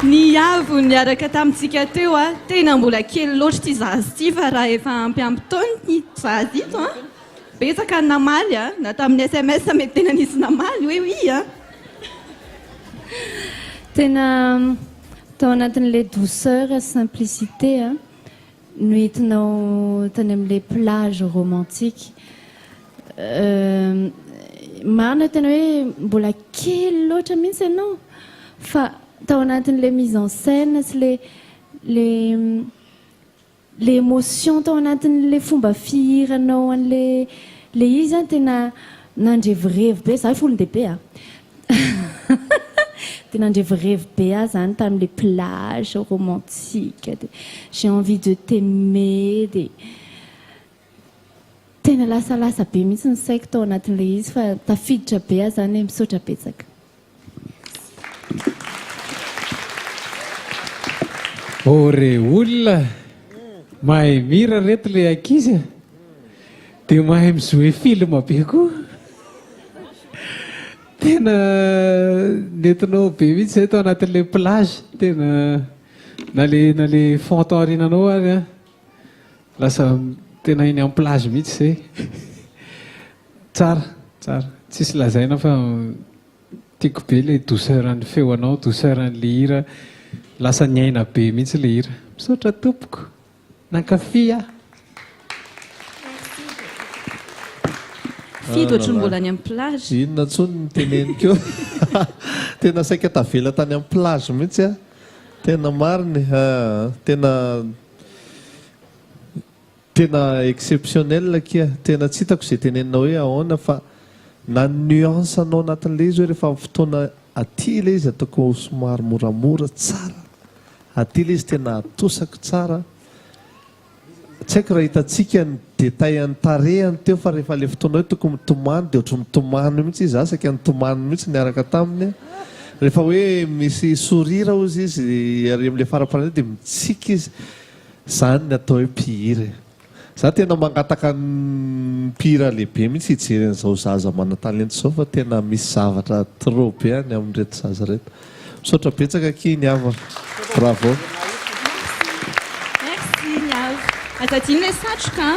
Ny avo niaraka tamintsika teo a tena mbola kely loatra ty zazy ty fa raha efa ampiampitaony ny zazy ito a betsaka ny namaly a na tamin'ny SMS mety tena nisy namaly hoe oui a tena tao anatin'le douceur simplicité a no hitinao tany amin'le plage romantique marina tena hoe mbola kely loatra mihitsy ianao fa tao anatin'le mise en scène sy le émotion tao anatin'le fomba fihiranao an'le izy a tena nandrevirevy be za folondehibe a tena nandrevirevy be a zany tamin'le plage romantique de j'ai envie de t'aimer de tena lasalasa be mihitsy ny saiko tao anatin'le izy fa tafiditra be a zany misaotra betsaka. Ore olona mahay mira reto le ankizy dia mahay mizoe film be koa tena nentinao be mihitsy zay tao anatin'le plage tena na le fonton arinanao ary a lasa tena iny amin'ny plage mihitsy zay tsara tsisy lazaina fa tiako be le douceur an'ny feonao douceur an'le hira lasa niaina be mihitsy le hira misaotra tompoko nankafy a fidy ohatry mbola any amin'ny plage inona ntsony ny teneniko tena saika tavela tany amin'ny plage mihitsy a tena mariny tena exceptionnel kia tena tsy hitako izay teneninao hoe ahoana fa na nuance anao anatin'le izy hoe rehefa fotoana aty le izy ataoko somary moramora tsara aty le izy tena atosako tsara tsy haiko raha hitantsika ny détail any tarehany teo fa rehefa le fotoana hoe toko mitomany dia ohatry mitomany mihitsy izy asaka nitomany mihitsy niaraka taminy rehefa hoe misy sorira ozy izy ary amin'le faraparana dia mitsika izy zany ny atao hoe mpihira za tena mangataka ny mpihira lehibe mihitsy hijeren'izao zaza mana-talenta zao fa tena misy zavatra trop be any amin'reto zaza reto misaotra betsaka kiny avana bravo merci ny avo aza diny le satroka